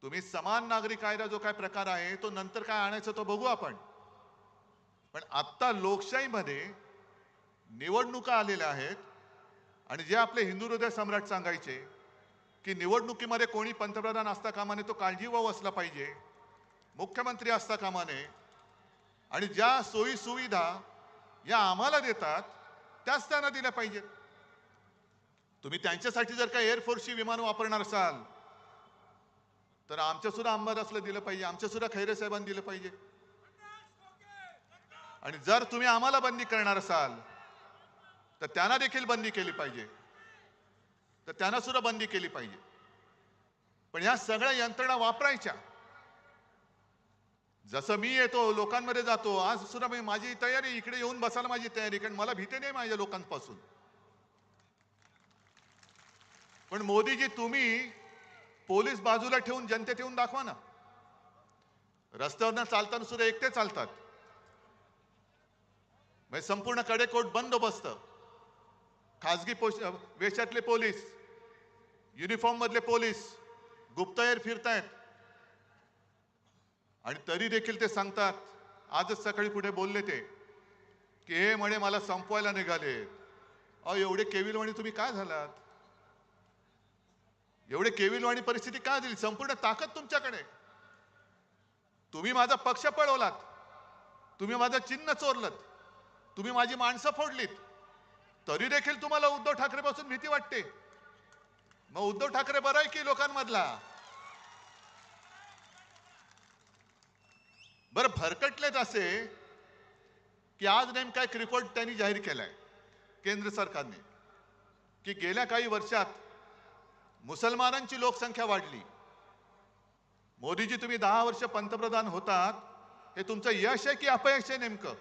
तुम्ही समान नागरी कायदा जो काय प्रकार आहे तो नंतर काय आणायचं तो बघू आपण. पण आत्ता लोकशाहीमध्ये निवडणुका आलेल्या आहेत आणि जे आपले हिंदू हृदय सम्राट सांगायचे की निवडणुकीमध्ये कोणी पंतप्रधान असता कामा नये, तो काळजीवाहू असला पाहिजे, मुख्यमंत्री असता कामा नये, आणि ज्या सोयी सुविधा या आम्हाला देतात त्याच त्यांना दिल्या पाहिजेत. तुम्ही त्यांच्यासाठी जर का एअरफोर्सची विमान वापरणार असाल तर आमच्या सुद्धा अंबादासला दिलं पाहिजे, आमच्या सुद्धा खैरे साहेबांनी दिलं पाहिजे. आणि जर तुम्ही आम्हाला बंदी करणार असाल तर त्यांना देखील बंदी केली पाहिजे, तर त्यांना सुद्धा बंदी केली पाहिजे. पण ह्या सगळ्या यंत्रणा वापरायच्या. जसं मी येतो लोकांमध्ये जातो, आज सुद्धा माझी तयारी, इकडे येऊन बसायला माझी तयारी, कारण मला भीती नाही माझ्या लोकांपासून. पण मोदीजी तुम्ही पोलीस बाजूला ठेवून जनतेत येऊन दाखवा ना. रस्त्यावरनं चालताना सुद्धा एकटे चालतात. म्हणजे संपूर्ण कडेकोट बंदोबस्त, खासगी वेशातले पोलीस, युनिफॉर्म मधले पोलीस गुप्तहेर फिरतायत. आणि तरी देखील ते सांगतात, आजच सकाळी पुढे बोलले ते की हे म्हणे मला संपवायला निघाले. अहो एवढे केविलवाणी तुम्ही काय झालात? एवढे केविलवाणी परिस्थिती काय दिली? संपूर्ण ताकद तुमच्याकडे. तुम्ही माझा पक्ष पळवलात, तुम्ही माझं चिन्ह चोरलत, तुम्ही माझी माणसं फोडलीत, तरी देखील तुम्हाला उद्धव ठाकरे पासून भीती वाटते. मग उद्धव ठाकरे बरा आहे की लोकांमधला? बरं भरकटलेत असे की आज नेमका एक रिपोर्ट त्यांनी जाहीर केलाय केंद्र सरकारने की गेल्या काही वर्षात मुसलमानांची लोकसंख्या वाढली. मोदीजी तुम्ही 10 वर्ष पंतप्रधान होतात, हे तुमचं यश आहे की अपयश आहे नेमकं?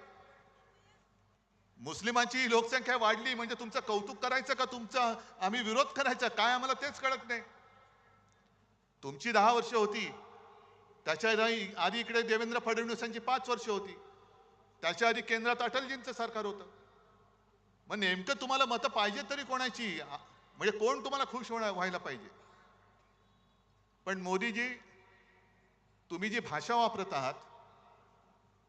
मुस्लिमांची लोकसंख्या वाढली म्हणजे तुमचं कौतुक करायचं का तुमचा आम्ही विरोध करायचा? काय आम्हाला तेच कळत नाही. तुमची 10 वर्ष होती, त्याच्या आधी इकडे देवेंद्र फडणवीसांची 5 वर्ष होती, त्याच्या आधी केंद्रात अटलजींचं सरकार होतं. मग नेमकं तुम्हाला मतं पाहिजे तरी कोणाची? म्हणजे कोण तुम्हाला खुश व्हायला पाहिजे? पण मोदीजी तुम्ही जी भाषा वापरत आहात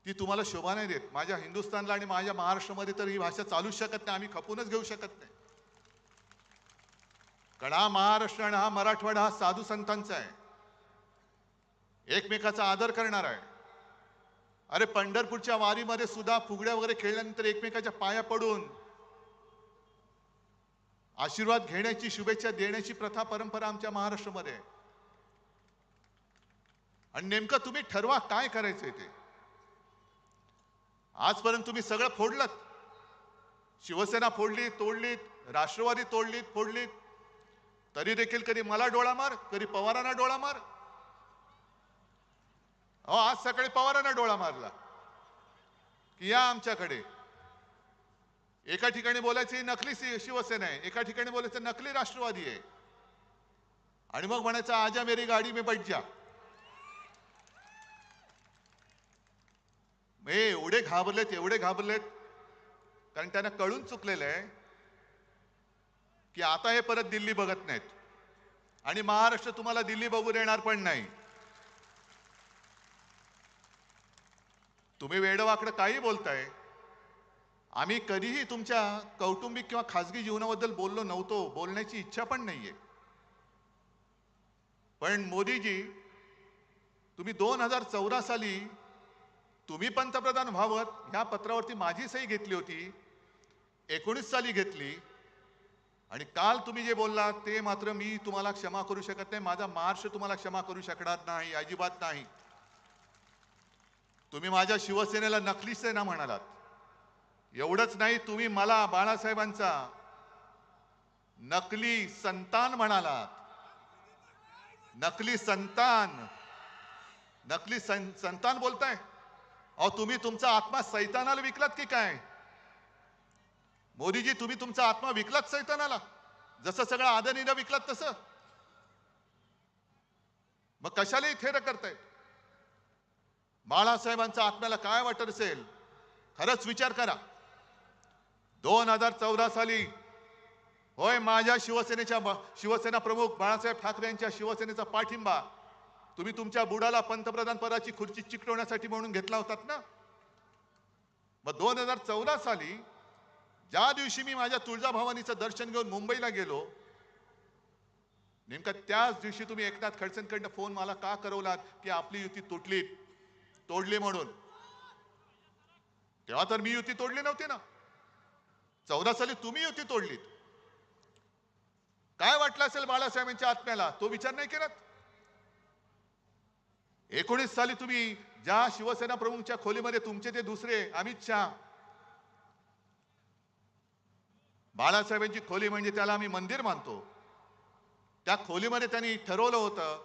ती तुम्हाला शोभा नाही देत. माझ्या हिंदुस्थानला आणि माझ्या महाराष्ट्रामध्ये तर ही भाषा चालूच शकत नाही, आम्ही खपूनच घेऊ शकत नाही. कारण हा महाराष्ट्र आणि हा मराठवाडा हा साधू संतांचा आहे, एकमेकाचा आदर करणार आहे. अरे पंढरपूरच्या वारीमध्ये सुद्धा फुगड्या वगैरे खेळल्यानंतर एकमेकाच्या पाया पडून आशीर्वाद घेण्याची, शुभेच्छा देण्याची प्रथा परंपरा आमच्या महाराष्ट्रामध्ये आहे. आणि नेमकं तुम्ही ठरवा काय करायचंय ते. आजपर्यंत तुम्ही सगळं फोडलत. शिवसेना फोडली, तोडलीत, राष्ट्रवादी तोडलीत, फोडलीत, तरी देखील कधी मला डोळा मार, कधी पवारांना डोळा मार. अहो आज सकाळी पवारांना डोळा मारला की या आमच्याकडे. एका ठिकाणी बोलायची नकली शिवसेना आहे, एका ठिकाणी बोलायचं नकली राष्ट्रवादी आहे, आणि मग म्हणायचं आजा मेरी गाडी में बैठ जा. एवढे घाबरलेत, एवढे घाबरलेत, कारण त्यांना कळून चुकलेलं आहे की आता हे परत दिल्ली बघत नाहीत आणि महाराष्ट्र तुम्हाला दिल्ली बघू देणार पण नाही. तुम्ही वेडवाकडं काही बोलताय. आम्ही कधीही तुमच्या कौटुंबिक किंवा खासगी जीवनाबद्दल बोललो नव्हतो, बोलण्याची इच्छा पण नाहीये. पण मोदीजी तुम्ही 2014 साली तुम्ही पंतप्रधान व्हावं ह्या पत्रावरती माझी सही घेतली होती, 19 साली घेतली, आणि काल तुम्ही जे बोलला ते मात्र मी तुम्हाला क्षमा करू शकत नाही. माझा महाराष्ट्र तुम्हाला क्षमा करू शकणार नाही, अजिबात नाही. तुम्ही माझ्या शिवसेनेला नकली सेना म्हणालात. एवढंच नाही, तुम्ही मला बाळासाहेबांचा नकली संतान म्हणालात. नकली संतान, नकली संतान बोलताय. अहो तुम्ही तुमचा आत्मा सैतानाला विकलात की काय? मोदीजी तुम्ही तुमचा आत्मा विकलात सैतानाला, जसं सगळं आदरणीला विकलात तसं. मग कशाला थेर करताय? बाळासाहेबांच्या आत्म्याला काय वाटत असेल खरंच विचार करा. 2014 साली होय माझ्या शिवसेना प्रमुख बाळासाहेब ठाकरे यांच्या शिवसेनेचा पाठिंबा तुम्ही तुमच्या बुडाला पंतप्रधान पदाची खुर्ची चिकटवण्यासाठी म्हणून घेतला होतात ना. मग 2014 साली ज्या दिवशी मी माझ्या तुळजाभवानीचं दर्शन घेऊन मुंबईला गेलो, नेमका त्याच दिवशी तुम्ही एकनाथ खडसेंकडनं फोन मला का करवलात की आपली युती तोडली म्हणून. तेव्हा तर मी युती तोडली नव्हती ना. 14 साली तुम्ही युती तोडलीत. काय वाटलं असेल बाळासाहेबांच्या आत्म्याला, तो विचार नाही केलात. 19 साली तुम्ही ज्या शिवसेना प्रमुखच्या खोलीमध्ये तुमचे ते दुसरे अमित शहा, बाळासाहेबांची खोली म्हणजे त्याला आम्ही मंदिर मानतो, त्या खोलीमध्ये त्यांनी ठरवलं होतं,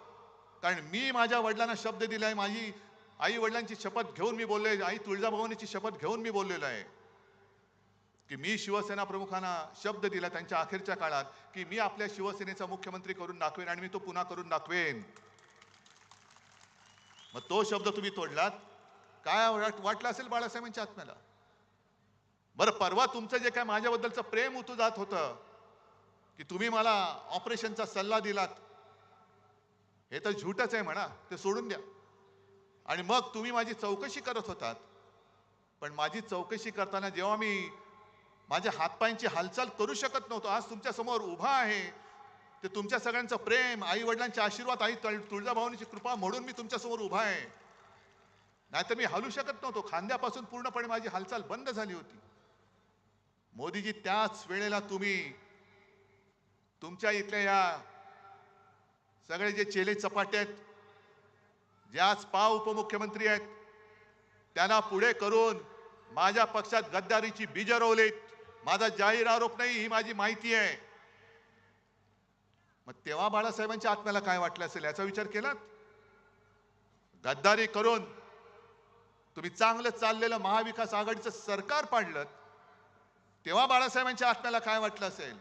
कारण मी माझ्या वडिलांना शब्द दिलाय, माझी आई वडिलांची शपथ घेऊन मी बोललोय, आई तुळजाभवानीची शपथ घेऊन मी बोललेलो आहे की मी शिवसेना प्रमुखांना शब्द दिला त्यांच्या अखेरच्या काळात की मी आपल्या शिवसेनेचा मुख्यमंत्री करून दाखवेन आणि मी तो पुन्हा करून दाखवेन. मग तो शब्द तुम्ही तोडलात. काय वाटलं असेल बाळासाहेबांच्या आत्म्याला. बरं, परवा तुमचं जे काय माझ्याबद्दलचं प्रेम उतू जात होतं की तुम्ही मला ऑपरेशनचा सल्ला दिलात, हे तर झूटच आहे म्हणा, ते सोडून द्या. आणि मग तुम्ही माझी चौकशी करत होतात, पण माझी चौकशी करताना जेव्हा मी माझ्या हातपायांची हालचाल करू शकत नव्हतो, आज तुमच्या समोर उभा आहे, ते तुमच्या सगळ्यांचं प्रेम, आई वडिलांचे आशीर्वाद, आई तुळजाभवानीची कृपा म्हणून मी तुमच्या समोर उभा आहे. नाहीतर मी हलू शकत नव्हतो. खांद्यापासून पूर्णपणे माझी हालचाल बंद झाली होती. मोदीजी, त्याच वेळेला तुम्ही तुमच्या इथल्या या सगळे जे चेले चपाटे आहेत, जे आज उपमुख्यमंत्री आहेत, त्यांना पुढे करून माझ्या पक्षात गद्दारीची बीज रोवलीत. माझा जाहीर आरोप नाही, ही माझी माहिती आहे. मग तेव्हा बाळासाहेबांच्या आत्म्याला काय वाटलं असेल याचा विचार केलात. गद्दारी करून तुम्ही चांगलं चाललेलं महाविकास आघाडीचं सरकार पाडलं, तेव्हा बाळासाहेबांच्या आत्म्याला काय वाटलं असेल.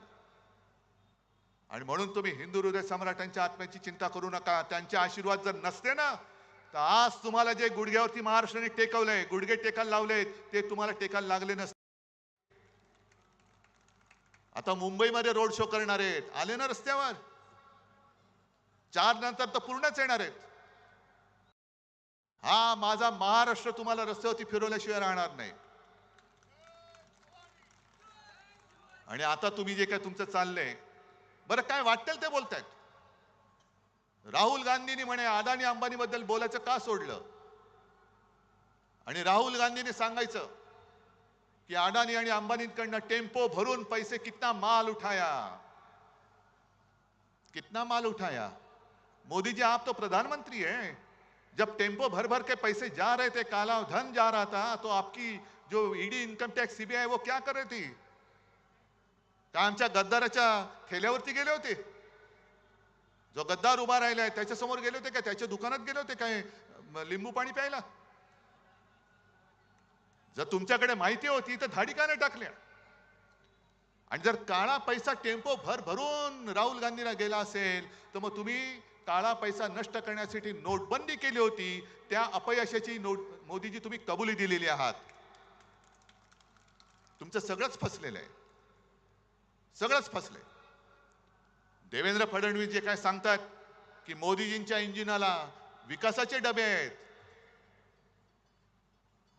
आणि म्हणून तुम्ही हिंदू हृदय सम्राटांच्या आत्म्याची चिंता करू नका. त्यांचे आशीर्वाद जर नसते ना, तर आज तुम्हाला जे गुडघ्यावरती महाराष्ट्राने टेकवलंय, गुडघे टेकायला लावलेत, ते तुम्हाला टेकायला लागले नसते. आता मुंबईमध्ये रोड शो करणार आहेत, आले ना रस्त्यावर. 4 नंतर तर पूर्णच येणार आहेत. हा माझा महाराष्ट्र तुम्हाला रस्त्यावरती फिरवल्याशिवाय राहणार नाही. आणि आता तुम्ही जे काय तुमचं चाललंय, बरं काय वाटेल ते बोलतायत. राहुल गांधींनी म्हणे अदानी अंबानी बद्दल बोलायचं का सोडलं. आणि राहुल गांधींनी सांगायचं कि अडानी आणि अंबानींकडनं टेम्पो भरून पैसे कितना माल उठाया. मोदी जी, आप तो प्रधानमंत्री हैं. जब टेम्पो भर भर के पैसे जा रहे थे, काला धन जा रहा था, तो आपकी जो ईडी, इनकम टैक्स, सीबीआई वो क्या कर रही थी. का आमच्या गद्दाराच्या ठेल्यावरती गेले होते. जो गद्दार उभा राहिलाय त्याच्यासमोर गेले होते का, त्याच्या दुकानात गेले होते काय लिंबू पाणी प्यायला. जर तुमच्याकडे माहिती होती तर धाडी का नाही टाकल्या. आणि जर काळा पैसा टेम्पो भरून राहुल गांधीला गेला असेल, तर मग तुम्ही काळा पैसा नष्ट करण्यासाठी नोटबंदी केली होती, त्या अपयशाची मोदीजी तुम्ही कबुली दिलेली आहात. तुमचं सगळंच फसलेलं आहे, सगळंच फसलंय. देवेंद्र फडणवीस जे काय सांगतात की मोदीजींच्या इंजिनाला विकासाचे डबे आहेत.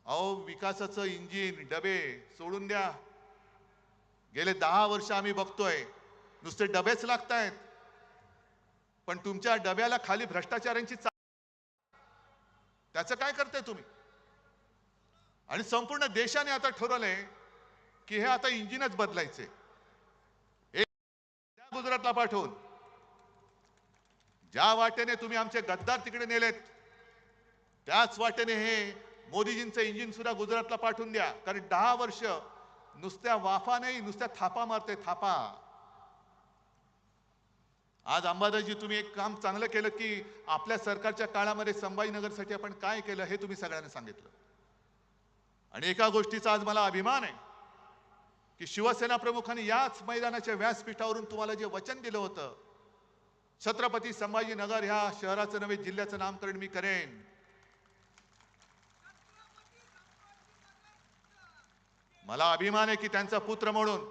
अहो, विकासाचं इंजिन डबे सोडून द्या. गेले 10 वर्ष आम्ही बघतोय नुसते डबेच लागतायत. पण तुमच्या डब्याला खाली भ्रष्टाचारांची त्याचं काय करताय तुम्ही. आणि संपूर्ण देशाने आता ठरवलंय की हे आता इंजिनच बदलायचे. गुजरातला पाठवून ज्या वाटेने तुम्ही आमचे गद्दार तिकडे नेलेत, त्याच वाटेने हे मोदीजींचं इंजिन सुद्धा गुजरातला पाठवून द्या. कारण 10 वर्ष नुसत्या वाफा नाही, नुसत्या थापा मारते, थापा. आज अंबादासजी, तुम्ही एक काम चांगलं केलं की आपल्या सरकारच्या काळामध्ये संभाजीनगरसाठी आपण काय केलं हे तुम्ही सगळ्यांना सांगितलं. आणि एका गोष्टीचा आज मला अभिमान आहे की शिवसेना प्रमुखांनी याच मैदानाच्या व्यासपीठावरून तुम्हाला जे वचन दिलं होतं, छत्रपती संभाजीनगर ह्या शहराचं नव्हे जिल्ह्याचं नामकरण मी करेन. मला अभिमान आहे की त्यांचा पुत्र म्हणून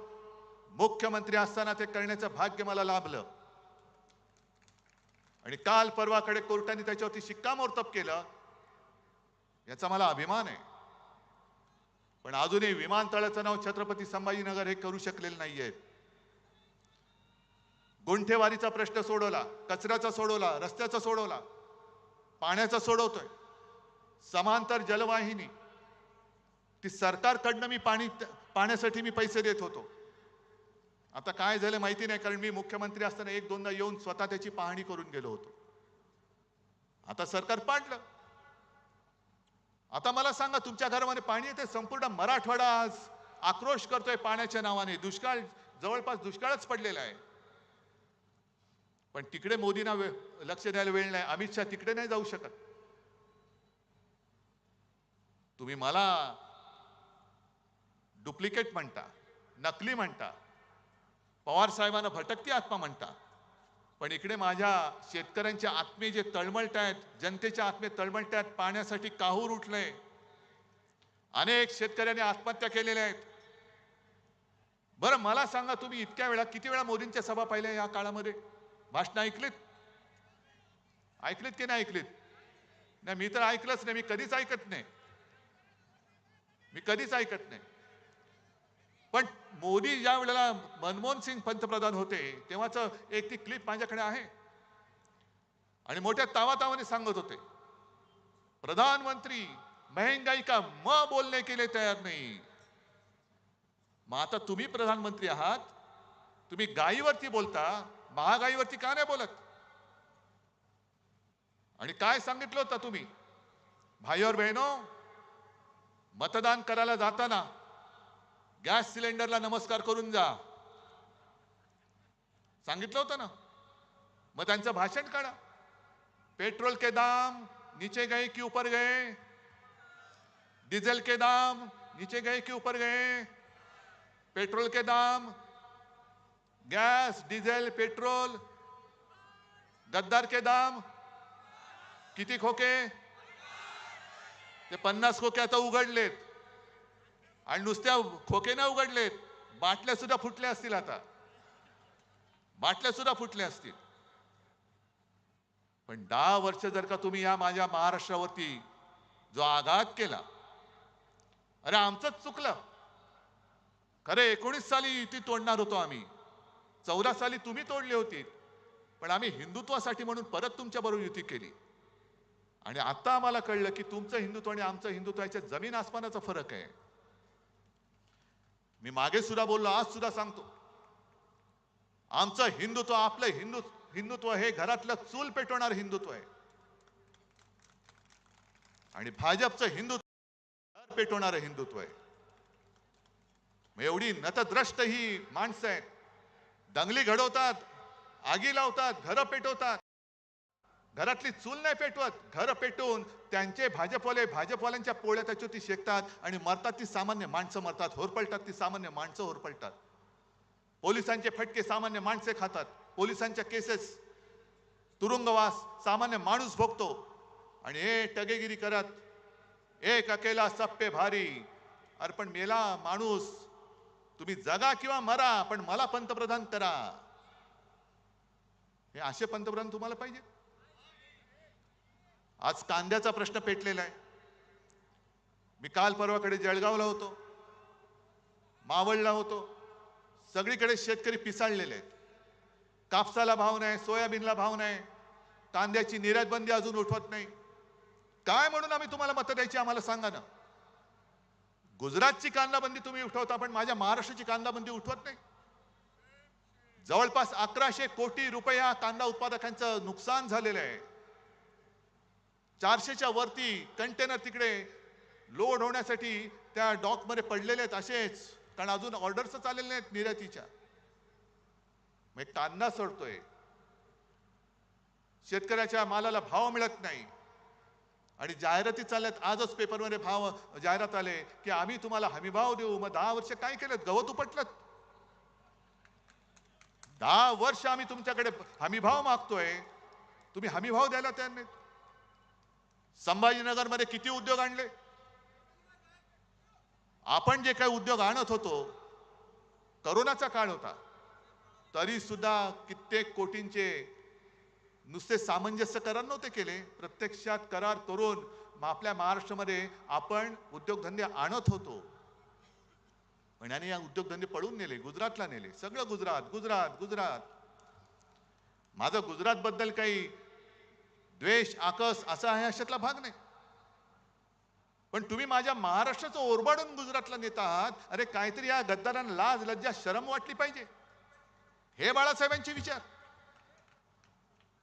मुख्यमंत्री असताना ते करण्याचं भाग्य मला लाभलं. आणि काल परवाकडे कोर्टाने त्याच्यावरती शिक्कामोर्तब केलं, याचा मला अभिमान आहे. पण अजूनही विमानतळाचं नाव छत्रपती संभाजीनगर हे करू शकलेले नाहीयेत. गुंठेवारीचा प्रश्न सोडवला, कचऱ्याचा सोडवला, रस्त्याचा सोडवला, पाण्याचा सोडवतोय. समांतर जलवाहिनी ती सरकारकडनं मी पाण्यासाठी मी पैसे देत होतो. आता काय झालं माहिती नाही, कारण मी मुख्यमंत्री असताना एक दोनदा येऊन स्वतः त्याची पाहणी करून गेलो होतो. आता सरकार पाडलं. आता मला सांगा, तुमच्या घरामध्ये पाणी येते? संपूर्ण मराठवाडा आज आक्रोश करतोय पाण्याच्या नावाने. दुष्काळ, जवळपास दुष्काळच पडलेला आहे. पण तिकडे मोदींना लक्ष द्यायला वेळ नाही. अमित शहा तिकडे नाही जाऊ शकत. तुम्ही मला डुप्लिकेट म्हणता, नकली म्हणता, पवार साहेबांना भटकती आत्मा म्हणता. पण इकडे माझ्या शेतकऱ्यांच्या आत्मे जे तळमळत आहेत, जनतेच्या आत्मे तळमळत आहेत, पाण्यासाठी काहूर उठलंय. अनेक शेतकऱ्यांनी आत्महत्या केलेल्या आहेत. बरं मला सांगा, तुम्ही इतक्या वेळा किती वेळा मोदींच्या सभा पाहिल्या या काळामध्ये? भाषण ऐकलीत? ऐकलीत की नाही ऐकलीत? नाही, मी तर ऐकलंच नाही. मी कधीच ऐकत नाही. मी कधीच ऐकत नाही. पण मोदी ज्या वेळेला मनमोहन सिंग पंतप्रधान होते तेव्हाच एक ती क्लिप माझ्याकडे आहे. आणि मोठ्या तावातावाने सांगत होते, प्रधानमंत्री महंगाई का म बोलने के लिए तयार नहीं. मग आता तुम्ही प्रधानमंत्री आहात, तुम्ही गायीवरती बोलता, महागाईवरती का नाही बोलत? आणि काय सांगितलं होतं तुम्ही? भाई और बहनों, मतदान करायला जाताना गॅस सिलेंडरला नमस्कार करून जा, सांगितलं होतं ना? मग त्यांचं भाषण काढा. पेट्रोल के दाम नीचे गए कि ऊपर गए? डीजल के दाम नीचे गए कि ऊपर गए? पेट्रोल के दाम, गॅस, डीजल, पेट्रोल, गद्दार के दाम किती खोके? ते 50 खोके आता उघडलेत. आणि नुसत्या खोके ना उघडलेत, बाटल्या सुद्धा फुटल्या असतील. आता बाटल्या सुद्धा फुटल्या असतील. पण 10 वर्ष जर का तुम्ही या माझ्या महाराष्ट्रावरती जो आघात केला, अरे आमचंच चुकलं. खरे 19 साली युती तोडणार होतो आम्ही, 14 साली तुम्ही तोडली होती. पण आम्ही हिंदुत्वासाठी म्हणून परत तुमच्या बरोबर युती केली. आणि आता आम्हाला कळलं की तुमचं हिंदुत्व आणि आमचं हिंदुत्व याच्यात जमीन आसमानाचा फरक आहे. मी मागे सुद्धा बोललो, आज सुद्धा सांगतो, आमचं हिंदुत्व, आपलं हिंदुत्व हे घरातलं चूल पेटवणार हिंदुत्व आहे. आणि भाजपचं हिंदुत्व घर पेटवणारं हिंदुत्व आहे. एवढी नतद्रष्ट ही माणसं आहेत. दंगली घडवतात, आगी लावतात, घरं पेटवतात. घरातली चूल नाही पेटवत, घर पेटवून त्यांचे भाजपवाल्यांच्या पोळ्या त्याच्यावरती शेकतात आणि मरतात ती सामान्य माणसं मरतात, होरपळतात ती सामान्य माणसं होरपळतात. पोलिसांचे फटके सामान्य माणसे खातात. पोलिसांच्या केसेस, तुरुंगवास सामान्य माणूस भोगतो. आणि हे टगेगिरी करत एक अकेला सब पे भारी. अरे पण मेला माणूस, तुम्ही जगा किंवा मरा, पण मला पंतप्रधान करा. हे असे पंतप्रधान तुम्हाला पाहिजे? आज कांद्याचा प्रश्न पेटलेला आहे. मी काल परवाकडे जळगावला होतो, मावळला होतो. सगळीकडे शेतकरी पिसाळलेले आहेत. कापसाला भाव नाही, सोयाबीनला भाव नाही, कांद्याची निर्यात बंदी अजून उठवत नाही. काय म्हणून आम्ही तुम्हाला मतं द्यायची आम्हाला सांगा ना. गुजरातची कांदा बंदी तुम्ही उठवता, पण माझ्या महाराष्ट्राची कांदा बंदी उठवत नाही. जवळपास 1100 कोटी रुपया कांदा उत्पादकांचं नुकसान झालेलं आहे. 400च्या वरती कंटेनर तिकडे लोड होण्यासाठी त्या डॉकमध्ये पडलेले आहेत असेच, कारण अजून ऑर्डर्स चाललेले नाहीत निर्यातीच्या. मग कांदा सडतोय, शेतकऱ्याच्या मालाला भाव मिळत नाही. आणि जाहिराती चालल्यात. आजच पेपरमध्ये जाहिरात आले की आम्ही तुम्हाला हमीभाव देऊ. मग 10 वर्ष काय केलं? गवत उपटलं. 10 वर्ष आम्ही तुमच्याकडे हमीभाव मागतोय, तुम्ही हमीभाव द्यायला तयार नाहीत. संभाजीनगरमध्ये किती उद्योग आणले? आपण जे काही उद्योग आणत होतो, करोनाचा काळ होता, तरी सुद्धा कित्येक कोटींचे नुसते सामंजस्य करार नव्हते केले, प्रत्यक्षात करार करून आपल्या महाराष्ट्रामध्ये आपण उद्योगधंदे आणत होतो. पण याने या उद्योगधंदे पळून नेले, गुजरातला नेले, सगळं गुजरात गुजरात गुजरात. माझं गुजरात बद्दल काही द्वेष आकस असा आहे अशातला भाग नाही, पण तुम्ही माझ्या महाराष्ट्राचं ओरबाडून गुजरातला नेत आहात. अरे काहीतरी या गद्दारांना लाज लज्जा शरम वाटली पाहिजे. हे बाळासाहेबांचे विचार.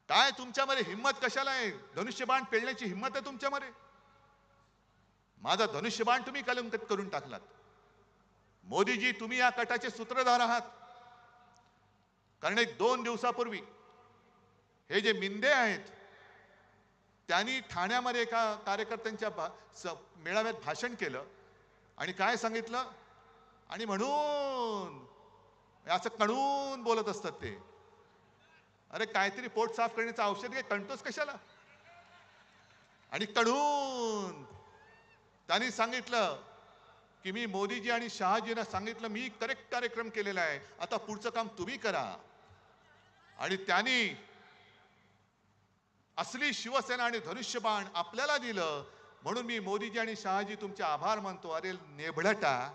काय तुमच्यामध्ये हिंमत कशाला आहे? धनुष्यबाण पेलण्याची हिंमत आहे तुमच्यामध्ये? माझा धनुष्यबाण तुम्ही कलंकित करून टाकलात. मोदीजी, तुम्ही या कटाचे सूत्रधार आहात. कारण 1-2 दिवसापूर्वी हे जे मिंदे आहेत त्यांनी ठाण्यामध्ये एका कार्यकर्त्यांच्या मेळाव्यात भाषण केलं आणि काय सांगितलं, आणि म्हणून असं कणून बोलत असतात ते. अरे काहीतरी पोट साफ करण्याचं औषध घे, कणतोस कशाला? आणि कणून त्यांनी सांगितलं की मी मोदीजी आणि शहाजींना सांगितलं मी करेक्ट कार्यक्रम केलेला आहे, आता पुढचं काम तुम्ही करा. आणि त्यांनी असली शिवसेना आणि धनुष्यबाण आपल्याला दिलं, म्हणून मी मोदीजी आणि शहाजी तुमचे आभार मानतो. अरे नेभडटा,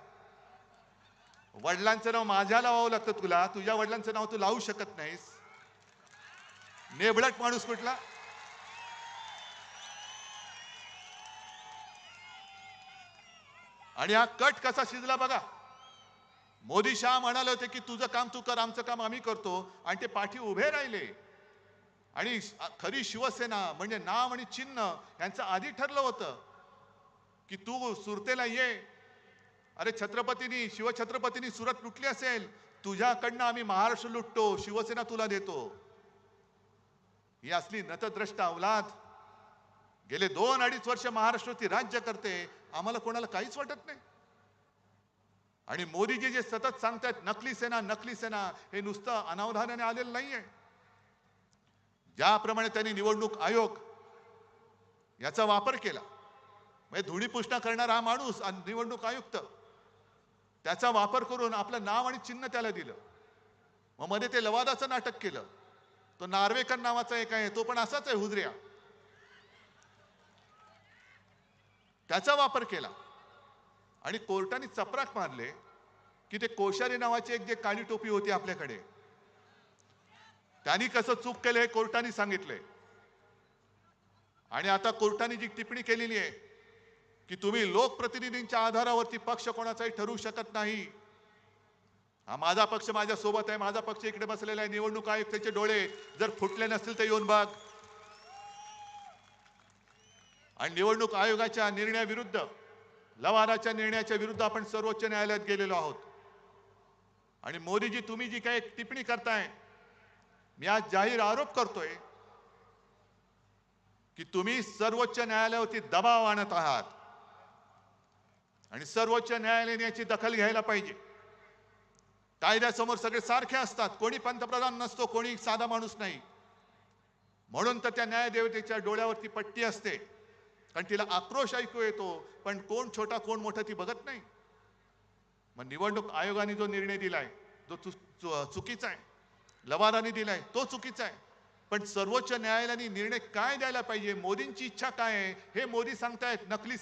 वडिलांचं नाव माझ्या लावावं लागतं तुला, तुझ्या वडिलांचं नाव तू लावू शकत नाहीस. नेभडट माणूस कुठला? आणि हा कट कसा शिजला बघा. मोदी शहा म्हणाले होते की तुझं काम तू कर, आमचं काम आम्ही करतो, आणि ते पाठी उभे राहिले. आणि खरी शिवसेना म्हणजे नाव आणि चिन्ह यांचं आधी ठरलं होतं की तू सुरतेला ये. अरे छत्रपतींनी, शिवछत्रपतींनी सुरत लुटली असेल, तुझ्याकडनं आम्ही महाराष्ट्र लुटतो, शिवसेना तुला देतो. ही असली नतद्रष्ट अवलाद गेले 2-2.5 वर्ष महाराष्ट्रावरती राज्य करते, आम्हाला कोणाला काहीच वाटत नाही. आणि मोदीजी जे सतत सांगतायत नकली सेना नकली सेना, हे नुसतं अनावधानाने आलेलं नाहीये. ज्याप्रमाणे त्यांनी निवडणूक आयोग याचा वापर केला, म्हणजे धुळीपुष्णा करणारा हा माणूस निवडणूक आयुक्त, त्याचा वापर करून आपलं नाव आणि चिन्ह त्याला दिलं. मग मध्ये ते लवादाचं नाटक केलं. तो नार्वेकर नावाचा एक आहे, तो पण असाच आहे हुजऱ्या, त्याचा वापर केला. आणि कोर्टाने चपराक मारले की ते कोश्यारी नावाची एक जे काळी टोपी होती आपल्याकडे, त्यांनी कसं चूक केलं हे कोर्टाने सांगितले. आणि आता कोर्टाने जी टिप्पणी केलेली आहे की तुम्ही लोकप्रतिनिधींच्या आधारावरती पक्ष कोणाचाही ठरवू शकत नाही. हा माझा पक्ष माझ्या सोबत आहे, माझा पक्ष इकडे बसलेला आहे. निवडणूक आयुक्ताचे डोळे जर फुटले नसतील तर येऊन बघ. आणि निवडणूक आयोगाच्या निर्णयाविरुद्ध, लवादाच्या निर्णयाच्या विरुद्ध आपण सर्वोच्च न्यायालयात गेलेलो आहोत. आणि मोदीजी, तुम्ही जी काही टिप्पणी करताय, मी आज जाहीर आरोप करतोय की तुम्ही सर्वोच्च न्यायालयावरती दबाव आणत आहात. आणि सर्वोच्च न्यायालयाने याची दखल घ्यायला पाहिजे. कायद्यासमोर सगळे सारखे असतात, कोणी पंतप्रधान नसतो, कोणी साधा माणूस नाही. म्हणून तर त्या न्यायदेवतेच्या डोळ्यावरती पट्टी असते, कारण तिला आक्रोश ऐकू येतो, पण कोण छोटा कोण मोठा ती बघत नाही. मग निवडणूक आयोगाने जो निर्णय दिलाय जो चुकीचा आहे, लवादाने दिलाय तो चुकीचा आहे, पण सर्वोच्च न्यायालयाने निर्णय काय द्यायला पाहिजे, मोदींची इच्छा काय आहे हे मोदी सांगतायत, नकली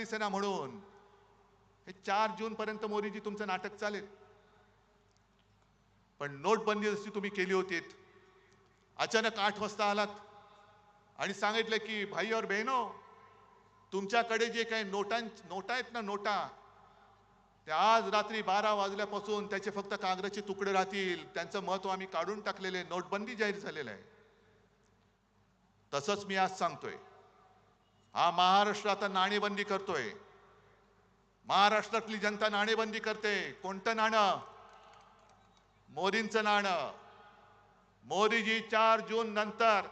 सेना म्हणून. हे 4 जून पर्यंत मोदीजी तुमचं नाटक चालेल. पण नोटबंदी जशी तुम्ही केली होती, अचानक 8 वाजता आलात आणि सांगितलं की भाई और बहनो, तुमच्याकडे जे काही नोटा आहेत ना, नोटा, त्या आज रात्री 12 वाजल्यापासून त्याचे फक्त कागदाचे तुकडे राहतील, त्यांचं महत्व आम्ही काढून टाकलेले, नोटबंदी जाहीर झालेलं आहे. तसंच मी आज सांगतोय, हा महाराष्ट्र आता नाणेबंदी करतोय. महाराष्ट्रातली जनता नाणेबंदी करते. कोणतं नाणं? मोदींचं नाणं. मोदीजी 4 जून नंतर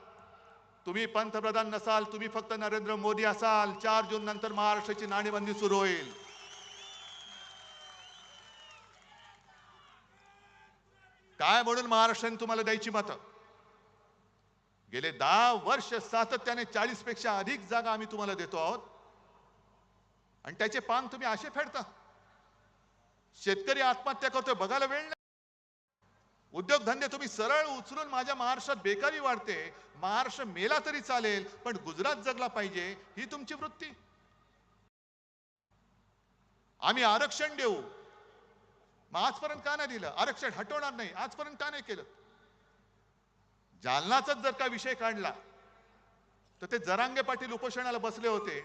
तुम्ही पंतप्रधान नसाल, तुम्ही फक्त नरेंद्र मोदी असाल, 4 जून नंतर महाराष्ट्राची नाणेबंदी सुरू होईल. काय म्हणून महाराष्ट्राने तुम्हाला द्यायची मतं? गेले 10 वर्ष सातत्याने 40 पेक्षा अधिक जागा आम्ही तुम्हाला देतो आहोत, आणि त्याचे पान तुम्ही असे फेडता. शेतकरी आत्महत्या करतोय, बघायला वेळ नाही. उद्योगधंदे तुम्ही सरळ उचलून माझ्या महाराष्ट्रात बेकारी वाढते, महाराष्ट्र मेला तरी चालेल पण गुजरात जगला पाहिजे, ही तुमची वृत्ती. आम्ही आरक्षण देऊ, मग आजपर्यंत का नाही दिलं? आरक्षण हटवणार नाही, आजपर्यंत का नाही केलं? जालनाचाच जर का विषय काढला तर ते जरांगे पाटील उपोषणाला बसले होते.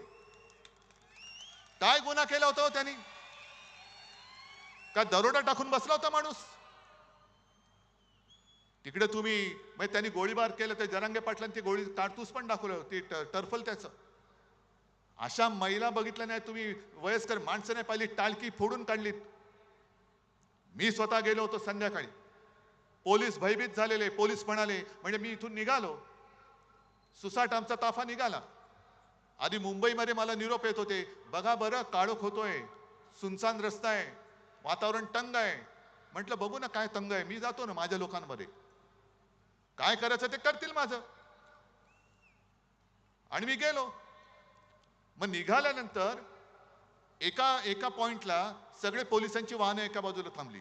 काय गुन्हा केला होता हो त्यांनी? का दरोडा टाकून बसला होता माणूस? तिकडे तुम्ही म्हणजे त्यांनी गोळीबार केलं, ते जरांगे पाटलांची गोळी काडतूस पण दाखवलं होती, टर्फल त्याचं. अशा महिला बघितल्या नाही तुम्ही, वयस्कर माणसं नाही पाहिली, टाळकी फोडून काढलीत. मी स्वतः गेलो होतो संध्याकाळी, पोलीस भयभीत झालेले. पोलीस म्हणाले, म्हणजे मी इथून निघालो, सुसाट आमचा ताफा निघाला. आधी मुंबईमध्ये मला निरोप येत होते, बघा बरं काळोख होतोय, सुनसान रस्ता आहे, वातावरण तंग आहे. म्हटलं बघू ना काय तंग आहे, मी जातो ना माझ्या लोकांमध्ये, काय करायचं ते करतील माझं. आणि मी गेलो. मग निघाल्यानंतर एका एका पॉइंटला सगळे पोलिसांची वाहनं एका बाजूला थांबली.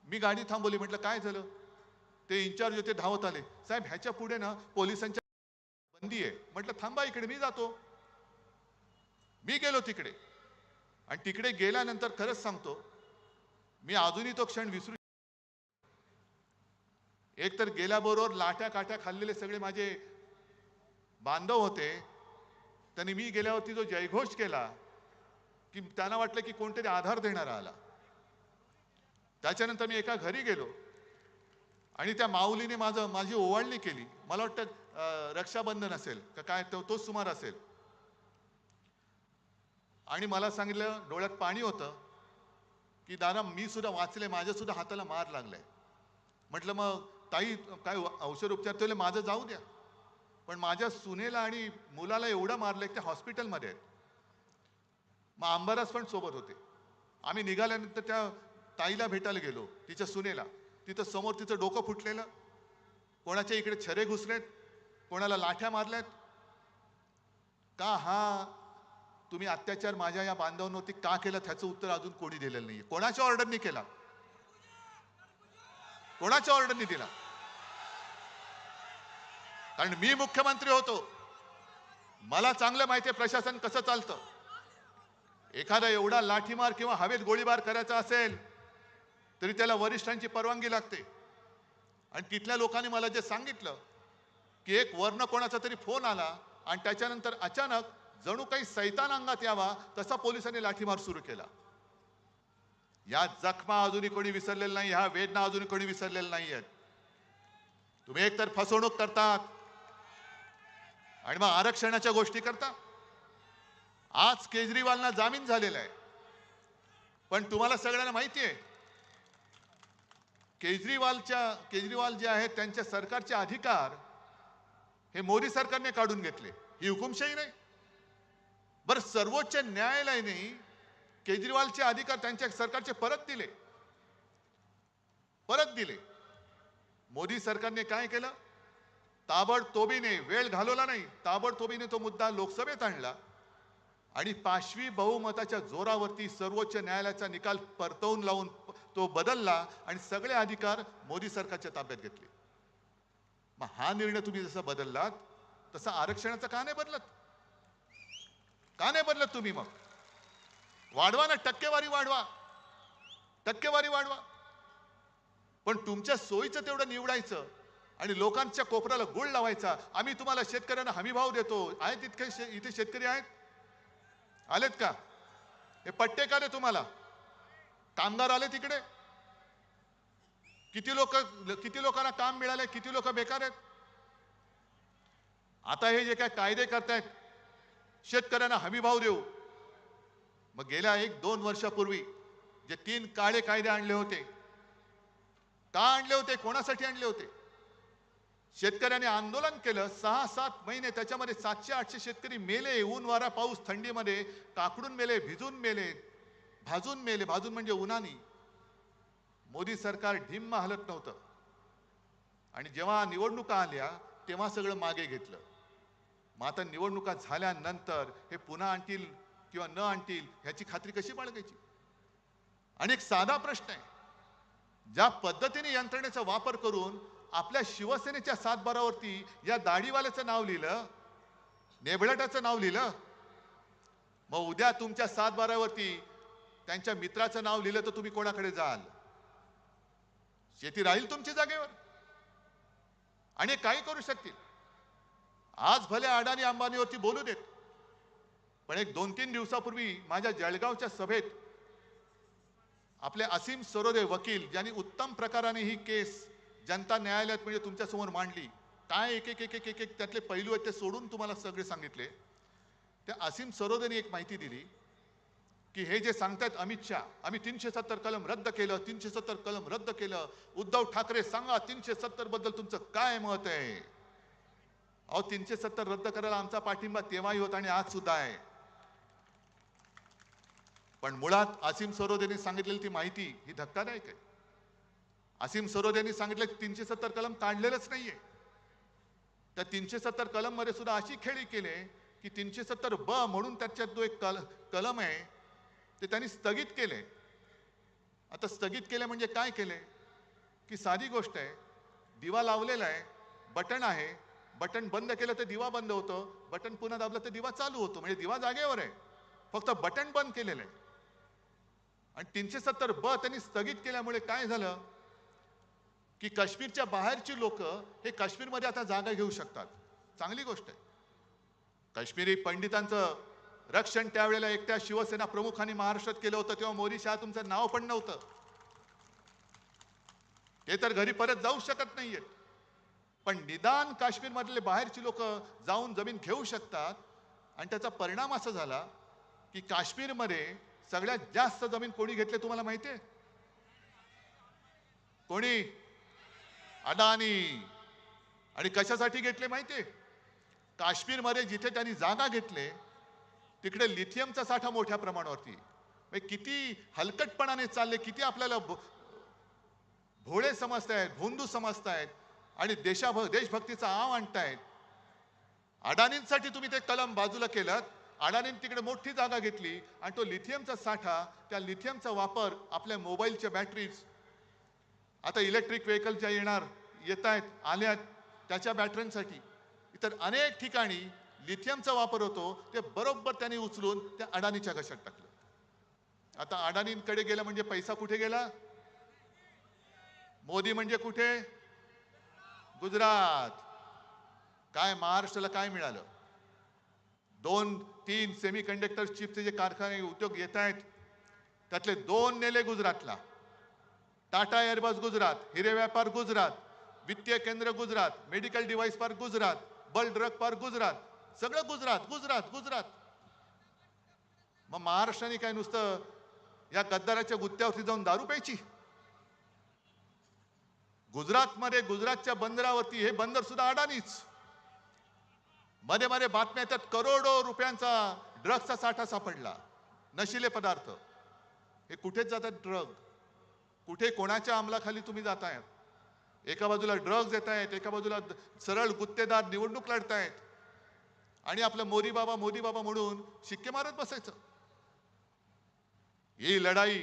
मी गाडी थांबवली, म्हटलं काय झालं? ते इन्चार्ज होते, धावत आले, साहेब ह्याच्या पुढे ना पोलिसांच्या बंदी आहे. म्हटलं थांबा इकडे, मी जातो. मी गेलो तिकडे, आणि तिकडे गेल्यानंतर खरंच सांगतो, मी अजूनही तो क्षण विसरू. एक तर गेल्याबरोबर लाट्या काट्या खाल्लेले सगळे माझे बांधव होते. त्यांनी मी गेल्यावरती जो जयघोष केला की त्यांना वाटलं की कोणतरी आधार देणारा आला. त्याच्यानंतर मी एका घरी गेलो आणि त्या माऊलीने माझी ओवाळणी केली. मला वाटतं रक्षाबंधन असेल का काय, तोच सुमार असेल. आणि मला सांगितलं, डोळ्यात पाणी होतं, की दादा मी सुद्धा वाचले, माझ्या सुद्धा हाताला मार लागलाय. म्हटलं मग ताई काय औषध उपचार? ते माझं जाऊ द्या, पण माझ्या सुनेला आणि मुलाला एवढं मारलंय की ते हॉस्पिटलमध्ये आहेत. मग अंबादास पण सोबत होते. आम्ही निघाल्यानंतर त्या ताईला भेटायला गेलो, तिच्या सुनेला. तिथं समोर तिचं डोकं फुटलेलं, कोणाच्या इकडे छरे घुसलेत, कोणाला लाठ्या मारल्यात. का हा तुम्ही अत्याचार माझ्या या बांधवांवरती का केला, त्याचं उत्तर अजून कोणी दिलेलं नाहीये. कोणाच्या ऑर्डरनी केला? कोणाच्या ऑर्डरनी दिला? कारण मी मुख्यमंत्री होतो, मला चांगलं माहिती आहे प्रशासन कसं चालतं. एखादा एवढा लाठीमार किंवा हवेत गोळीबार करायचा असेल तरी त्याला वरिष्ठांची परवानगी लागते. आणि तिथल्या लोकांनी मला जे सांगितलं की एक वर्ण कोणाचा तरी फोन आला आणि त्याच्यानंतर अचानक जणू काही सैतान अंगात यावा तसा पोलिसांनी लाठीमार सुरू केला. या जखमा अजूनही कोणी विसरलेलं नाही, ह्या वेदना अजूनही कोणी विसरलेल्या नाही आहेत. तुम्ही एकतर फसवणूक करतात आणि मग आरक्षणाच्या गोष्टी करता. आज केजरीवालना जामीन झालेला आहे, पण तुम्हाला सगळ्यांना माहिती आहे केजरीवाल जे आहेत त्यांच्या सरकारचे अधिकार हे मोदी सरकारने काढून घेतले. ही हुकुमशाही नाही. बरं, सर्वोच्च न्यायालयाने केजरीवालचे अधिकार त्यांच्या सरकारचे परत दिले. मोदी सरकारने काय केलं? ताबडतोबीने, वेळ घालवला नाही, ताबडतोबीने तो मुद्दा लोकसभेत आणला आणि 5वी बहुमताच्या जोरावरती सर्वोच्च न्यायालयाचा निकाल परतवून लावून तो बदलला आणि सगळे अधिकार मोदी सरकारच्या ताब्यात घेतले. मग हा निर्णय तुम्ही जसा बदललात तसा आरक्षणाचा का नाही बदलत? का नाही बदलत तुम्ही? मग वाढवा ना, टक्केवारी वाढवा. पण तुमच्या सोयीचं तेवढं निवडायचं आणि लोकांच्या कोपऱ्याला गुळ लावायचा. आम्ही तुम्हाला शेतकऱ्यांना हमी भाव देतो. आहेत इथे शेतकरी आहेत? आलेत का? हे पट्टे का रे तुम्हाला? कामगार आले तिकडे? किती लोकांना काम मिळाले, किती लोक बेकार आहेत? आता हे जे काय कायदे करतायत, शेतकऱ्यांना हमी भाव देऊ. मग गेल्या 1-2 वर्षापूर्वी जे 3 काळे कायदे आणले होते, का आणले होते? कोणासाठी आणले होते? शेतकऱ्यांनी आंदोलन केलं 6-7 महिने. त्याच्यामध्ये 700-800 शेतकरी मेले. ऊन वारा पाऊस थंडीमध्ये काकडून मेले, भिजून मेले, भाजून मेले. भाजून म्हणजे उन्हानी. मोदी सरकार ढिम्म हलत नव्हतं. आणि जेव्हा निवडणुका आल्या तेव्हा सगळं मागे घेतलं. मग आता निवडणुका झाल्यानंतर हे पुन्हा आणतील किंवा न आणतील ह्याची खात्री कशी बाळगायची? आणि एक साधा प्रश्न आहे, ज्या पद्धतीने यंत्रणेचा वापर करून आपल्या शिवसेनेच्या सातबारावरती या दाढीवाल्याचं नाव लिहिलं, नेबळटाचं नाव लिहिलं, मग उद्या तुमच्या सातबारावरती त्यांच्या मित्राचं नाव लिहिलं तर तुम्ही कोणाकडे जाल? शेती राहील तुमच्या जागेवर आणि काही करू शकतील. आज भले अडाणी अंबानीवरती बोलू देत, पण एक 2-3 दिवसापूर्वी माझ्या जळगावच्या सभेत आपले असीम सरोदे वकील, ज्यांनी उत्तम प्रकाराने ही केस जनता न्यायालयात म्हणजे तुमच्या समोर मांडली, काय एक एक एक एक एक एक त्यातले पैलू आहेत ते सोडून तुम्हाला सगळे सांगितले. त्या असीम सरोदेने एक माहिती दिली की हे जे सांगतायत अमित शाह, आम्ही 370 कलम रद्द केलं, 370 कलम रद्द केलं. उद्धव ठाकरे सांगा 370 बद्दल तुमचं काय मत आहे? अहो 370 रद्द करायला आमचा पाठिंबा तेव्हाही होता आणि आज सुद्धा आहे. पण मुळात असीम सरोदेने सांगितलेली ती माहिती ही धक्कादायक आहे. असीम सरोदेने सांगितलं की 370 कलम काढलेलंच नाहीये. त्या 370 कलम मध्ये सुद्धा अशी खेळी केली की 370 ब म्हणून त्याच्यात जो एक कलम आहे ते त्यांनी स्थगित केले. आता स्थगित केले म्हणजे काय केले की साधी गोष्ट आहे, दिवा लावलेला आहे, बटन आहे, बटन बंद केलं तर दिवा बंद होतो, बटन पुन्हा दाबलं तर दिवा चालू होतो, म्हणजे दिवा जागेवर आहे, फक्त बटन बंद केलेलं आहे. आणि 370 ब त्यांनी स्थगित केल्यामुळे काय झालं की काश्मीरच्या बाहेरची लोक हे काश्मीरमध्ये आता जागा घेऊ शकतात. चांगली गोष्ट आहे. काश्मीरी पंडितांचं रक्षण त्यावेळेला एकट्या शिवसेना प्रमुखांनी महाराष्ट्रात केलं होतं, तेव्हा मोदी शहा तुमचं नाव पण नव्हतं. ते तर घरी परत जाऊ शकत नाहीयेत, पण निदान काश्मीरमधले बाहेरची लोक जाऊन जमीन घेऊ शकतात. आणि त्याचा परिणाम असा झाला की काश्मीरमध्ये सगळ्यात जास्त जमीन कोणी घेतली तुम्हाला माहितीये? कोणी? अडाणी. आणि कशासाठी घेतले माहितीये? काश्मीरमध्ये जिथे त्यांनी जागा घेतले तिकडे लिथियमचा साठा मोठ्या प्रमाणावरती. किती हलकटपणाने चालले, किती आपल्याला भोळे समजतायत, भोंदू समजतायत आणि देशभक्तीचा आव आणतायत. अडाणींसाठी तुम्ही ते कलम बाजूला केलं, अडाणींनी तिकडे मोठी जागा घेतली आणि तो लिथियमचा साठा, त्या लिथियमचा वापर आपल्या मोबाईलच्या बॅटरीज, आता इलेक्ट्रिक व्हेकल ज्या येत आहेत आल्यात त्याच्या बॅटऱ्यांसाठी, इतर अनेक ठिकाणी लिथियमचा वापर होतो. ते बरोबर त्यांनी उचलून त्या अडाणीच्या घशात टाकलं. आता अडाणींकडे गेलं म्हणजे पैसा कुठे गेला? मोदी म्हणजे कुठे? गुजरात. काय महाराष्ट्राला काय मिळालं? 2-3 सेमी कंडक्टर चिपचे जे कारखाने उद्योग येत आहेत त्यातले 2 नेले गुजरातला. टाटा एअरबस गुजरात, हिरे व्यापार गुजरात, वित्तीय केंद्र Gujarat, medical device park Gujarat, bulk drug park Gujarat, सगळं गुजरात गुजरात गुजरात. मग महाराष्ट्राने काय नुसतं या गद्दाराच्या गुत्त्यावरती जाऊन दारू प्यायची? गुजरातमध्ये गुजरातच्या बंदरावरती हे बंदर सुद्धा अडाणीच. मध्ये मध्ये बातम्या येतात करोडो रुपयांचा ड्रग्सचा साठा सापडला, नशिले पदार्थ. हे कुठेच जातात ड्रग? कुठे कोणाच्या अंमलाखाली तुम्ही जातायत? एका बाजूला ड्रग्ज येत आहेत, एका बाजूला सरळ गुत्तेदार निवडणूक लढतायत आणि आपलं मोदी बाबा म्हणून शिक्के मारत बसायचं. ही लढाई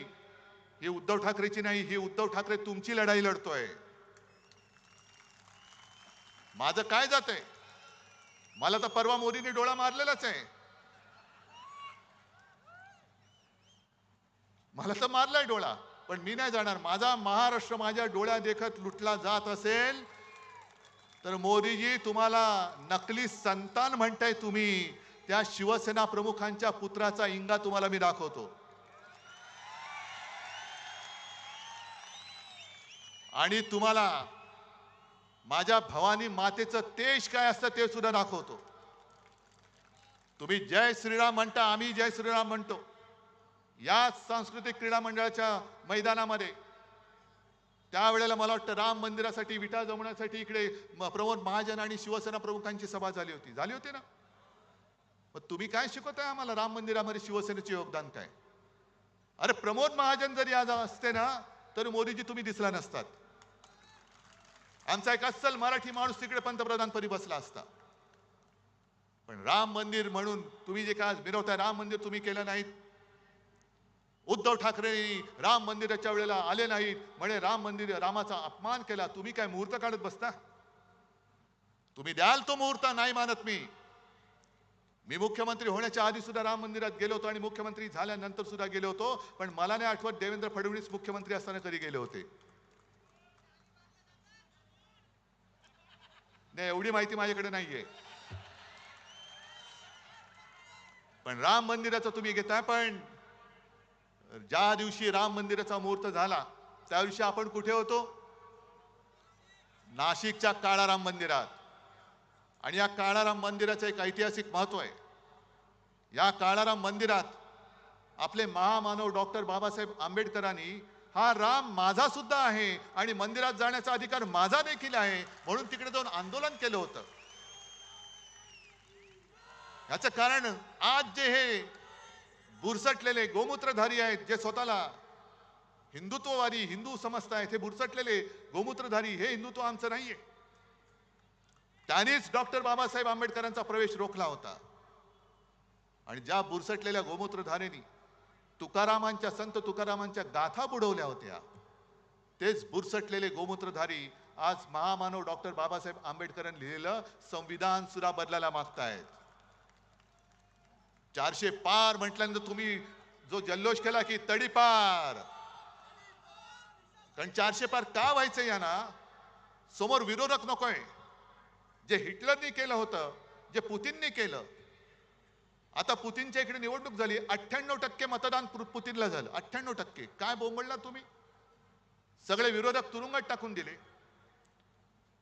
ही उद्धव ठाकरेची नाही, ही उद्धव ठाकरे तुमची लढाई लढतोय. माझं काय जातंय? मला तर परवा मोदींनी डोळा मारलेलाच आहे. मला तर मारलाय डोळा, पण मी नाही जाणार. माझा महाराष्ट्र माझ्या डोळ्या देखत लुटला जात असेल तर मोदीजी तुम्हाला नकली संतान म्हणताय तुम्ही, त्या शिवसेना प्रमुखांच्या पुत्राचा इंगा तुम्हाला मी दाखवतो. आणि तुम्हाला माझ्या भवानी मातेचं तेज काय असतं ते सुद्धा दाखवतो. तुम्ही जय श्रीराम म्हणता, आम्ही जय श्रीराम म्हणतो. या सांस्कृतिक क्रीडा मंडळाच्या मैदानामध्ये त्यावेळेला मला वाटतं राम मंदिरासाठी विटा जमवण्यासाठी इकडे प्रमोद महाजन आणि शिवसेना प्रमुखांची सभा झाली होती ना. मग तुम्ही काय शिकवताय आम्हाला राम मंदिरामध्ये शिवसेनेचे योगदान काय? अरे प्रमोद महाजन जरी आज असते ना तर मोदीजी तुम्ही दिसला नसतात. आमचा एक अस्सल मराठी माणूस तिकडे पंतप्रधानपदी बसला असता. पण राम मंदिर म्हणून तुम्ही जे काय मिरवताय, राम मंदिर तुम्ही केलं नाहीत. उद्धव ठाकरे राम मंदिराच्या वेळेला आले नाहीत म्हणे रामाचा अपमान केला. तुम्ही काय मुहूर्त काढत बसता? तुम्ही द्याल तो मुहूर्त, नाही मानत मी मुख्यमंत्री होण्याच्या आधी सुद्धा राम मंदिरात गेलो होतो आणि मुख्यमंत्री झाल्यानंतर सुद्धा गेलो होतो. पण मला नाही आठवत देवेंद्र फडणवीस मुख्यमंत्री असताना कधी गेले होते. नाही, एवढी माहिती माझ्याकडे नाहीये. पण राम मंदिराचं तुम्ही घेताय. पण ज्या दिवशी राम मंदिराचा मुहूर्त झाला त्या दिवशी आपण कुठे होतो? नाशिकच्या काळाराम मंदिरात. आणि या काळाराम मंदिराचं एक ऐतिहासिक महत्व आहे. या काळाराम मंदिरात आपले महामानव डॉक्टर बाबासाहेब आंबेडकरांनी हा राम माझा सुद्धा आहे आणि मंदिरात जाण्याचा अधिकार माझा देखील आहे म्हणून तिकडे जाऊन आंदोलन केलं होतं. याचं कारण आज जे हे बुरसटलेले गोमूत्रधारी आहेत, जे स्वतःला हिंदुत्ववादी हिंदू समजतायत, हे बुरसटलेले गोमूत्रधारी, हे हिंदुत्व आमचं नाहीये. त्यांनीच डॉक्टर बाबासाहेब आंबेडकरांचा प्रवेश रोखला होता. आणि ज्या बुरसटलेल्या गोमूत्रधारेनी संत तुकारामांच्या गाथा बुडवल्या होत्या, तेच बुरसटलेले गोमूत्रधारी आज महामानव डॉक्टर बाबासाहेब आंबेडकरांनी लिहिलेलं संविधान सुद्धा बदलायला मागतायत. 400 पार म्हटल्यानंतर तुम्ही जो जल्लोष केला की तडीपार, कारण 400 पार का व्हायचं? यांना समोर विरोधक नकोय. जे हिटलरनी केलं होतं, जे पुतीननी केलं. आता पुतीनच्या इकडे निवडणूक झाली, 98% मतदान पुतीनला झालं. 98%. काय बोंबळला तुम्ही? सगळे विरोधक तुरुंगात टाकून दिले.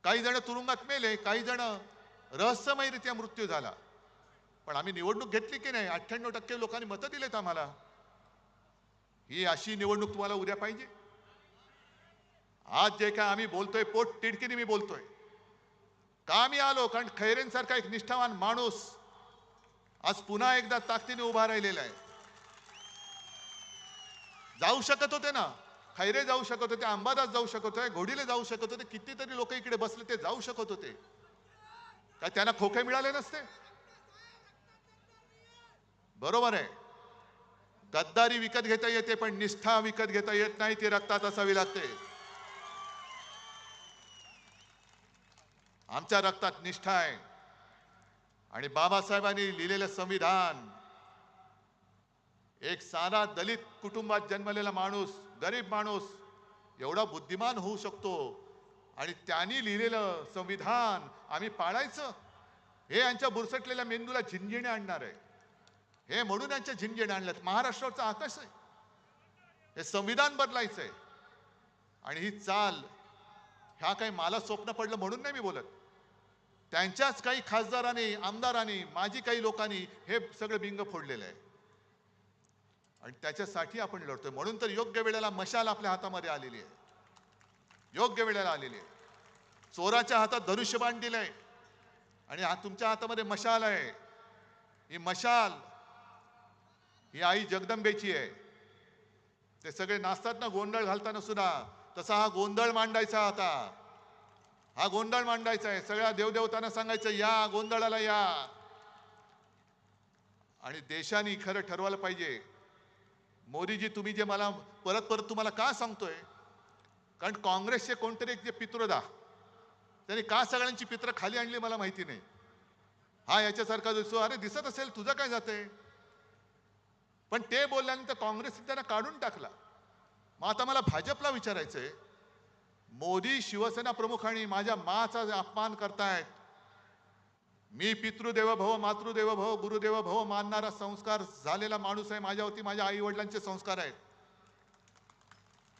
काही जण तुरुंगात मेले, काही जण रहस्यमयरित्या मृत्यू झाला. पण आम्ही निवडणूक घेतली की नाही? 98% लोकांनी मतं दिलेत आम्हाला. ही अशी निवडणूक तुम्हाला उद्या पाहिजे? आज जे काय आम्ही बोलतोय, पोट तिडकीने मी बोलतोय. का मी आलो? कारण खैरेंसारखा एक निष्ठावान माणूस आज पुन्हा एकदा ताकदीने उभा राहिलेला आहे. जाऊ शकत होते ना, खैरे जाऊ शकत होते, अंबादास जाऊ शकत होते, घोडीले जाऊ शकत होते, कितीतरी लोक इकडे बसले ते जाऊ शकत होते. काय त्यांना खोके मिळाले नसते? बरोबर आहे, गद्दारी विकत घेता येते पण निष्ठा विकत घेता येत नाही. ती रक्तात असावी लागते. आमच्या रक्तात निष्ठा आहे. आणि बाबासाहेबांनी लिहिलेलं संविधान, एक साधा दलित कुटुंबात जन्मलेला माणूस, गरीब माणूस एवढा बुद्धिमान होऊ शकतो. आणि त्यांनी लिहिलेलं संविधान आम्ही पाळायचं, हे यांच्या बुरसटलेल्या मेंदूला झिंझिणे आणणार आहे. हे म्हणून यांच्या झिंझिणे आणल्यात. महाराष्ट्राचा आकाश आहे, हे संविधान बदलायचंय. आणि ही चाल, ह्या काही मला स्वप्न पडलं म्हणून नाही मी बोलत. त्यांच्याच काही खासदारांनी, आमदारांनी, माजी काही लोकांनी हे सगळं बिंग फोडलेलं आहे. आणि त्याच्यासाठी आपण लढतोय. म्हणून तर योग्य वेळेला मशाल आपल्या हातामध्ये आलेली आहे. योग्य वेळेला आलेली आहे. चोराच्या हातात धनुष्यबाण दिलंय आणि तुमच्या हातामध्ये मशाल आहे. ही मशाल ही आई जगदंबेची आहे. ते सगळे नाचतात ना गोंधळ घालताना सुद्धा, तसा हा गोंधळ मांडायचा. आता हा गोंधळ मांडायचा आहे. सगळ्या देवदेवतांना सांगायचं या गोंधळाला या. आणि देशाने खरं ठरवायला पाहिजे. मोदीजी, तुम्ही जे मला परत परत तुम्हाला का सांगतोय? कारण काँग्रेसचे कोणतरी एक जे पित्रोदा, त्यांनी का सगळ्यांची पित्र खाली आणली मला माहिती नाही. हा याच्यासारखा दिसतो. अरे दिसत असेल, तुझं काय जाते? पण ते बोलल्यानंतर काँग्रेसने त्यांना काढून टाकला. मग आता मला भाजपला विचारायचंय, मोदी शिवसेना प्रमुख आणि माझ्या माचा अपमान करतायत. मी पितृदेव भव, मातृदेव भव, गुरुदेव भव मानणारा संस्कार झालेला माणूस आहे. माझ्यावरती माझ्या आई वडिलांचे संस्कार आहेत.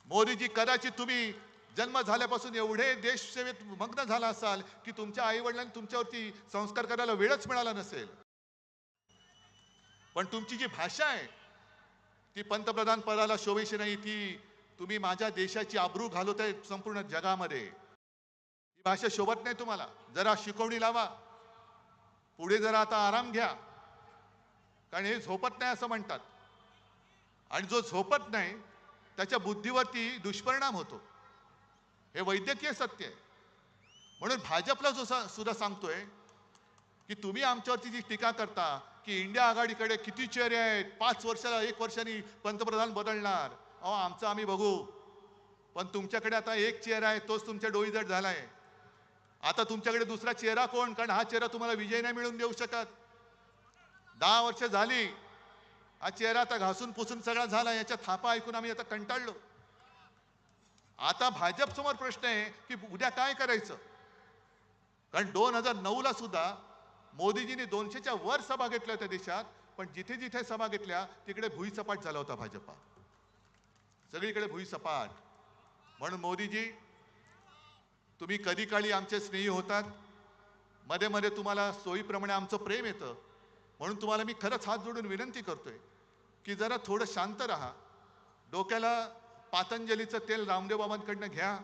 मोदीजी, कदाचित तुम्ही जन्म झाल्यापासून एवढे देशसेवेत मग्न झाला असाल की तुमच्या आई वडिलांनी तुमच्यावरती संस्कार करायला वेळच मिळाला नसेल. पण तुमची जी भाषा आहे ती पंतप्रधान पदाला शोभेशी नाही. ती तुम्ही माझ्या देशाची आबरू घालवताय संपूर्ण जगामध्ये. ही भाषा शोभत नाही तुम्हाला. जरा शिकवणी लावा. पुढे जरा आता आराम घ्या. कारण हे झोपत नाही असं म्हणतात. आणि जो झोपत नाही त्याच्या बुद्धीवरती दुष्परिणाम होतो. हे वैद्यकीय सत्य आहे. म्हणून भाजपला जो सुद्धा सांगतोय की तुम्ही आमच्यावरची जी टीका करता की इंडिया आघाडीकडे किती चेहरे आहेत, 5 वर्षाला 1 वर्षांनी पंतप्रधान बदलणार. अहो आमचं आम्ही बघू, पण तुमच्याकडे आता एक चेहरा आहे, तोच तुमच्या डोईजड झालाय. आता तुमच्याकडे दुसरा चेहरा कोण? कारण हा चेहरा तुम्हाला विजय नाही मिळवून देऊ शकत. 10 वर्ष झाली, हा चेहरा आता घासून पुसून सगळा झाला. याच्या थापा ऐकून आम्ही आता कंटाळलो. आता भाजप समोर प्रश्न आहे की उद्या काय करायचं. कारण 2009 ला सुद्धा मोदीजींनी 200च्या वर सभा घेतल्या होत्या देशात, पण जिथे जिथे सभा घेतल्या तिकडे भुईसपाट झाला होता भाजपा. सगळीकडे भुईसपाट. म्हणून मोदीजी, तुम्ही कधी काळी आमचे स्नेही होतात, मध्ये मध्ये तुम्हाला सोयीप्रमाणे आमचं प्रेम येतं. म्हणून तुम्हाला मी खरंच हात जोडून विनंती करतोय की जरा थोडं शांत राहा. डोक्याला पातंजलीचं तेल रामदेव बाबांकडनं घ्या,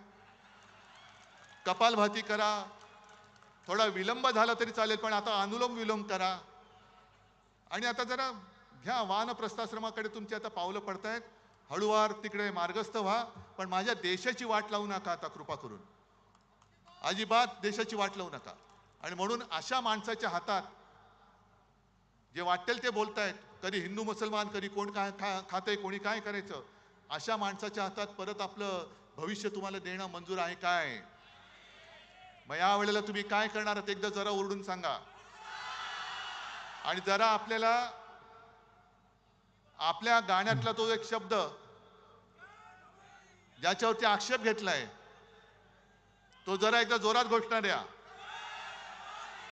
कपालभाती करा. थोडा विलंब झाला तरी चालेल, पण आता अनुलोम विलोम करा. आणि आता जरा घ्या, वानप्रस्थाश्रमाकडे तुमची आता पावलं पडतायत. हळूवार तिकडे मार्गस्थ व्हा, पण माझ्या देशाची वाट लावू नका आता कृपा करून. अजिबात देशाची वाट लावू नका. आणि म्हणून अशा माणसाच्या हातात जे वाटेल ते बोलतायत, कधी हिंदू मुसलमान, कधी कोण काय खातंय, कोणी काय करायचं, अशा माणसाच्या हातात परत आपलं भविष्य तुम्हाला देणं मंजूर आहे काय? मग या वेळेला तुम्ही काय करणार आहात एकदा जरा ओरडून सांगा. आणि जरा आपल्याला आपल्या गाण्यातला तो एक शब्द ज्याच्यावरती आक्षेप घेतलाय, तो जरा एकदा जोरात घोषणा द्या.